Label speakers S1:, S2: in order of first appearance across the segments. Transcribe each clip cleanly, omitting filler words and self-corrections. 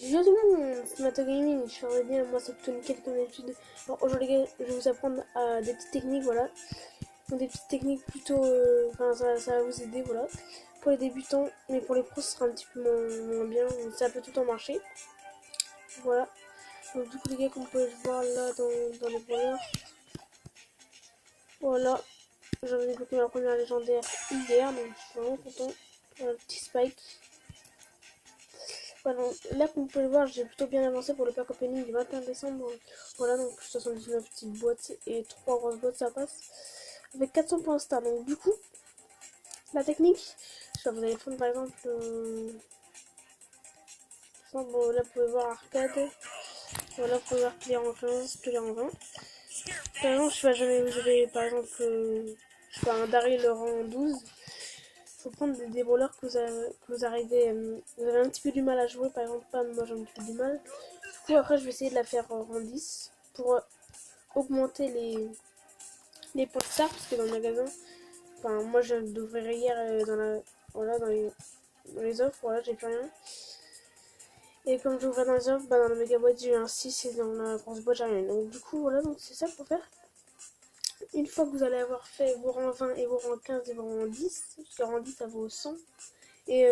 S1: Yo tout le monde, c'est Mato Gaming, je ferai bien, moi c'est plutôt nickel comme d'habitude. Alors aujourd'hui les gars, je vais vous apprendre à des petites techniques, voilà. Donc des petites techniques plutôt, enfin ça va vous aider, voilà. Pour les débutants, mais pour les pros ce sera un petit peu moins bien, ça peut tout le temps marcher. Voilà. Donc du coup les gars, comme vous pouvez le voir là dans les brawlers, voilà. J'avais débloqué ma première légendaire hier, donc je suis vraiment content. Voilà, le petit Spike. Voilà, là comme vous pouvez le voir, j'ai plutôt bien avancé pour le pack opening du 21 décembre. Voilà, donc 79 petites boîtes et 3 grosses boîtes, ça passe. Avec 400 points star. Donc du coup, la technique, vous allez prendre par exemple... bon, là vous pouvez voir arcade. Voilà, vous pouvez voir player en 15, player en 20. Par exemple, je sais pas, jamais vous avez par exemple... je sais pas, un Daryl le rang 12. Faut prendre des brawlers que vous arrivez... vous avez un petit peu du mal à jouer, par exemple, pas moi j'ai un petit peu du mal. Du coup, après, je vais essayer de la faire en 10 pour augmenter les points de star, parce que dans le magasin, enfin, moi, je d'ouvrir hier voilà, dans les offres, voilà, j'ai plus rien. Et comme j'ouvrais dans les offres, dans la méga boîte, j'ai eu un 6 et dans la grosse boîte, j'ai rien. Donc, du coup, voilà, donc c'est ça qu'il faut faire. Une fois que vous allez avoir fait vos rangs 20 et vos rangs 15 et vos rangs 10, parce que rang 10 ça vaut 100, et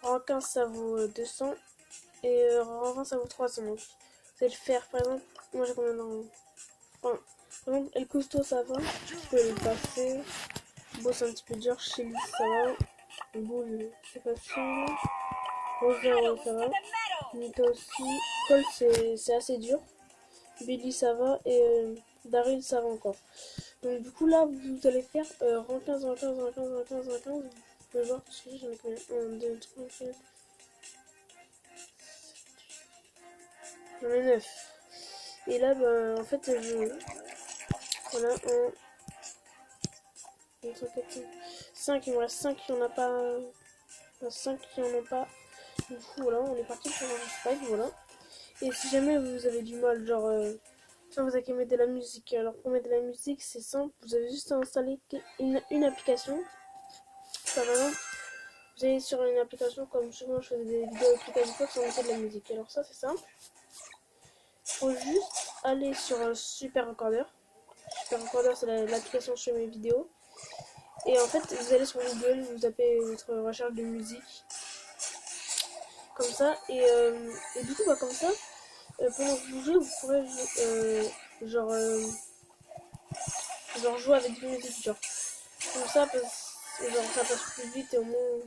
S1: rang 15 ça vaut 200, et rang 20 ça vaut 300. Donc, vous allez le faire, par exemple, moi j'ai combien de rangs? Enfin, par exemple, El Costo ça va, je peux le passer. Boss c'est un petit peu dur, Shelly ça va. Boule c'est facile. Roger ça va. Nita aussi. Colt c'est assez dur. Billy ça va. Et Daryl ça va encore. Donc du coup là vous allez faire rang 15, rang 15, rang 15, rang 15, rang 15. Vous pouvez voir parce que j'en ai combien 1, 2, 3, 4. J'en ai 9. Et là en fait voilà 1, 2, 3, 4, 5. Il me reste 5 qui en a pas. 5 qui en ont pas. Du coup voilà, on est parti pour un spike, voilà. Et si jamais vous avez du mal, genre ça vous avez qu'à mettre de la musique. Alors pour mettre de la musique, c'est simple, vous avez juste à installer une application. Par exemple, vous allez sur une application comme souvent je faisais des vidéos avec Lucas Dupox sans mettre de la musique. Alors ça c'est simple. Il faut juste aller sur Super Recorder. Super Recorder c'est l'application sur mes vidéos. Et en fait vous allez sur Google, vous tapez votre recherche de musique. Comme ça, et du coup bah comme ça, pendant que vous jouez, vous pourrez genre, genre jouer avec des musiques, genre comme ça, genre ça passe plus vite et au moins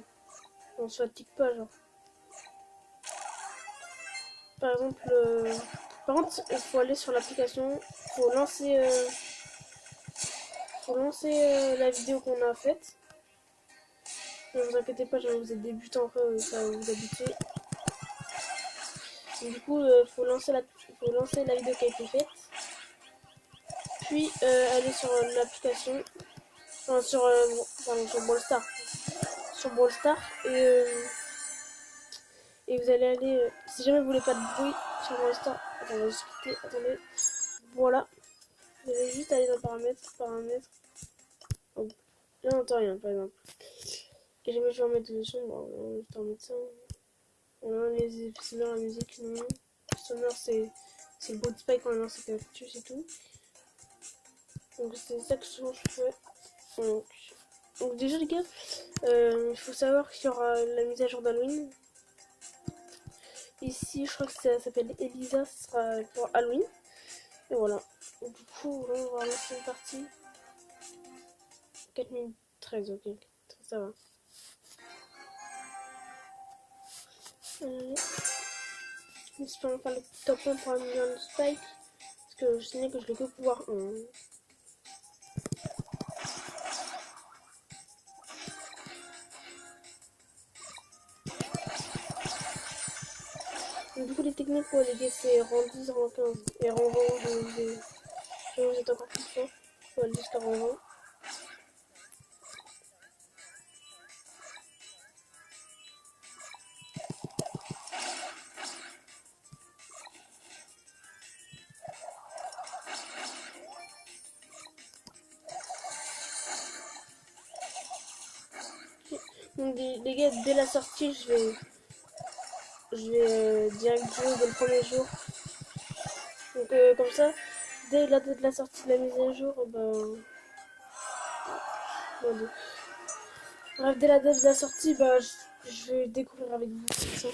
S1: on se fatigue pas, genre. Par exemple, par contre, il faut aller sur l'application, faut lancer, la vidéo qu'on a faite. Ne vous inquiétez pas, genre, vous êtes débutant, après ça va vous habituer. Du coup, faut lancer la vidéo qui a été faite. Puis aller sur l'application, enfin sur Brawl Stars. Sur Brawl Stars et vous allez aller, si jamais vous voulez pas de bruit sur Brawl Stars, attendez, on va juste cliquer, attendez, voilà, vous allez juste aller dans paramètres, oh, là on n'entend rien par exemple, et jamais je vais en mettre de son, bon, on va juste en mettre ça, voilà, les effets sonores, la musique, non, le sonore c'est le beau de Spike quand on lance ses cactus et tout, donc c'est ça que souvent je fais, donc déjà les gars, il faut savoir qu'il y aura la mise à jour d'Halloween. Ici, je crois que ça s'appelle Elisa, ce sera pour Halloween. Et voilà. Donc, du coup, on va lancer une partie. 4 minutes 13, ok. Ça va. J'espère faire le top 1 pour un million de spike. Parce que je sais que je l'ai que pouvoir 1. Donc, du coup, les techniques pour les gars, c'est rang 10, rang 15 et rang 20. Vous êtes encore plus fort. Il faut aller jusqu'à rang 20. Donc les gars, dès la sortie, je vais je vais direct jouer dès le premier jour. Donc comme ça, dès la date de la sortie de la mise à jour, bref, dès la date de la sortie, je vais découvrir avec vous ça.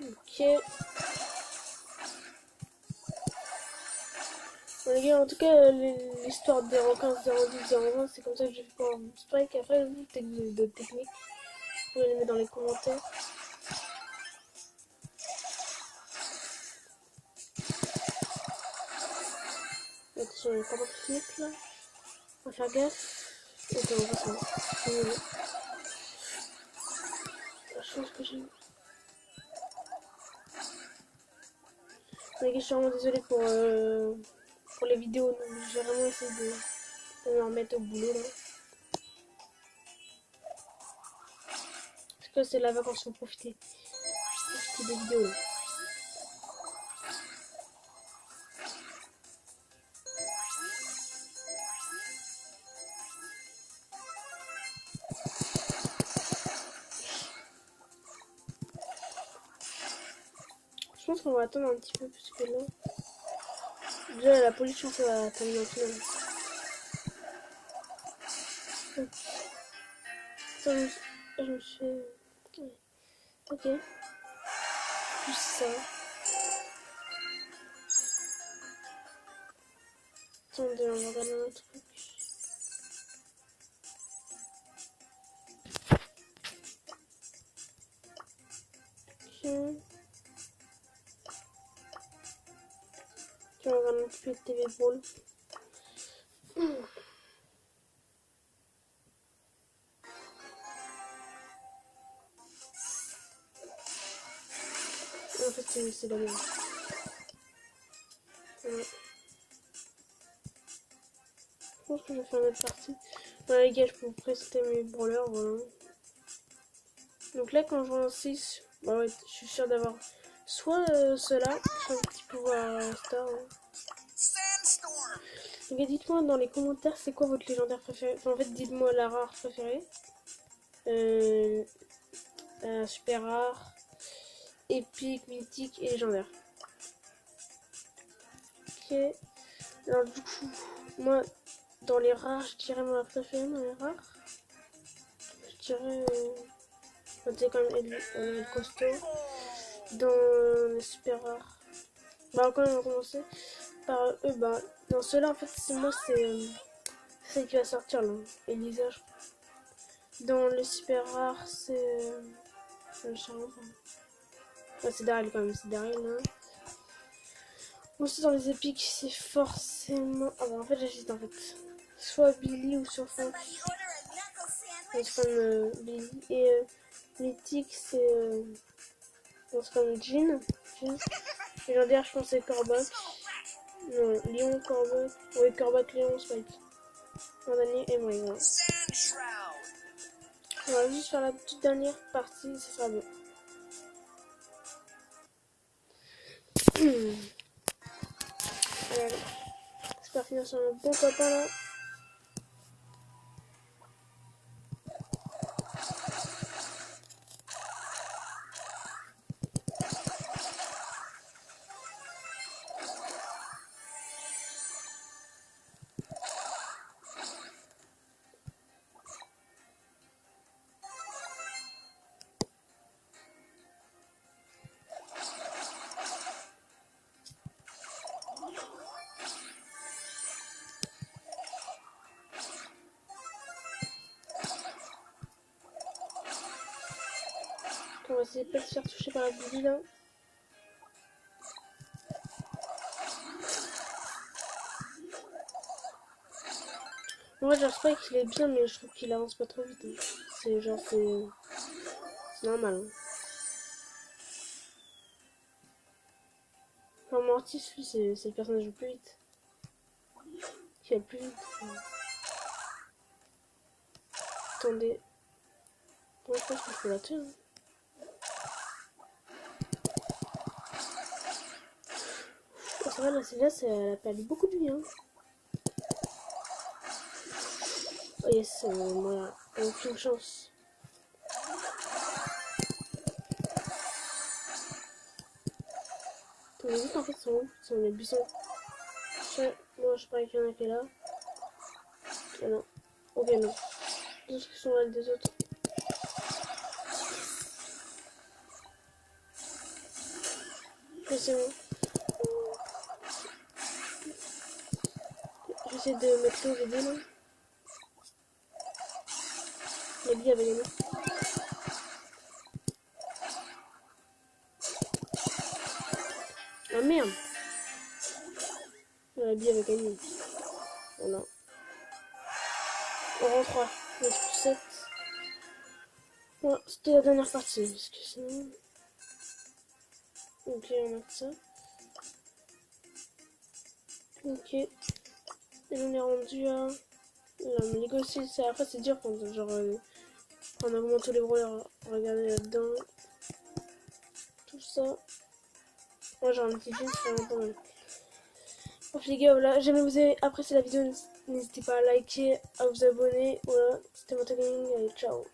S1: Ok. Bon, les gars, en tout cas, l'histoire de 015, 010, 020, c'est comme ça que j'ai fait pour Spike. Après, vous, peut-être que vous avez d'autres techniques. Vous pouvez les mettre dans les commentaires. Attention, il n'y a pas de technique là. On va faire gaffe. Ok, on va faire la chance que j'ai. Les gars, je suis vraiment désolée pour les vidéos. J'ai vraiment essayé de me remettre au boulot là. Parce que c'est la vacance, faut profiter. Profiter des vidéos là. Je pense qu'on va attendre un petit peu parce que là. Déjà, la pollution, ça va terminer en finale. Attends, je me suis fait. Ok. Juste ça. Attendez, on va regarder un autre truc. Ok. Tu vas regarder un petit peu de TV Brawl. En fait, c'est la même. Ouais. Je pense que je vais faire une autre partie. Voilà les gars, je peux vous présenter mes brawlers, voilà. Donc là, quand je joue en 6, bah ouais, je suis sûr d'avoir soit ceux-là, soit un petit pouvoir star. Hein. Donc dites-moi dans les commentaires, c'est quoi votre légendaire préféré. Enfin, en fait, dites-moi la rare préférée. Super rare, épique, mythique et légendaire. Ok. Alors du coup, moi, dans les rares, je dirais ma préférée dans les rares. Je dirais... c'est quand même elle costaud. Dans les super rares. Bah quand on va commencer par eux, bah dans ceux-là en fait c'est moi c'est celle qui va sortir là. Elisa je crois. Dans les super rares c'est Charles. Ouais, c'est Daryl quand même, c'est Daryl là. Aussi dans les épiques c'est forcément. Ah bah en fait j'hésite en fait. Soit Billy ou soit Frank. C'est comme Billy. Et mythique c'est comme Jean. Légendaire je pense c'est Corbac. Non, Lion, Corbac. Oui, Corbac, Lion, Spike. Dernier et moi, voilà. On va juste faire la toute dernière partie, ça sera bon. Allez, j'espère finir sur un bon copain là. On va essayer de pas se faire toucher par la bougie là. En vrai, genre Spike il est bien, mais je trouve qu'il avance pas trop vite. Hein. C'est genre, c'est normal. Hein. Enfin, Mortis, lui, c'est le personnage le plus vite. qui va le plus vite. Attendez. Bon, je pense que je peux la tuer. Hein. Oh, ça va, la Célias, elle a perdu beaucoup de vie. Hein. Oh yes, voilà. Aucune chance. Les autres en fait sont où? Ils sont les buissons. Moi je sais pas qu'il y en a qui est là. Ah non. Ok non. Les autres qui sont là des autres. Ok c'est bon. J'essaie de mettre l'eau les deux là. La bille avait gagné. Ah merde. La bille avait gagné. Voilà. On rentre 3. On reste plus 7. Voilà, c'était la dernière partie. Parce que sinon... Ok, on a que ça. Ok. Et on est rendu à... Là, mais négocier, après c'est dur quand genre... on augmente tous les brouilleurs. Regardez là-dedans. Tout ça. Moi j'en ai un petit peu, c'est vraiment pas mal. Bref les gars, voilà, jamais vous avez apprécié la vidéo, n'hésitez pas à liker, à vous abonner. Voilà, c'était Moto Gaming, allez ciao.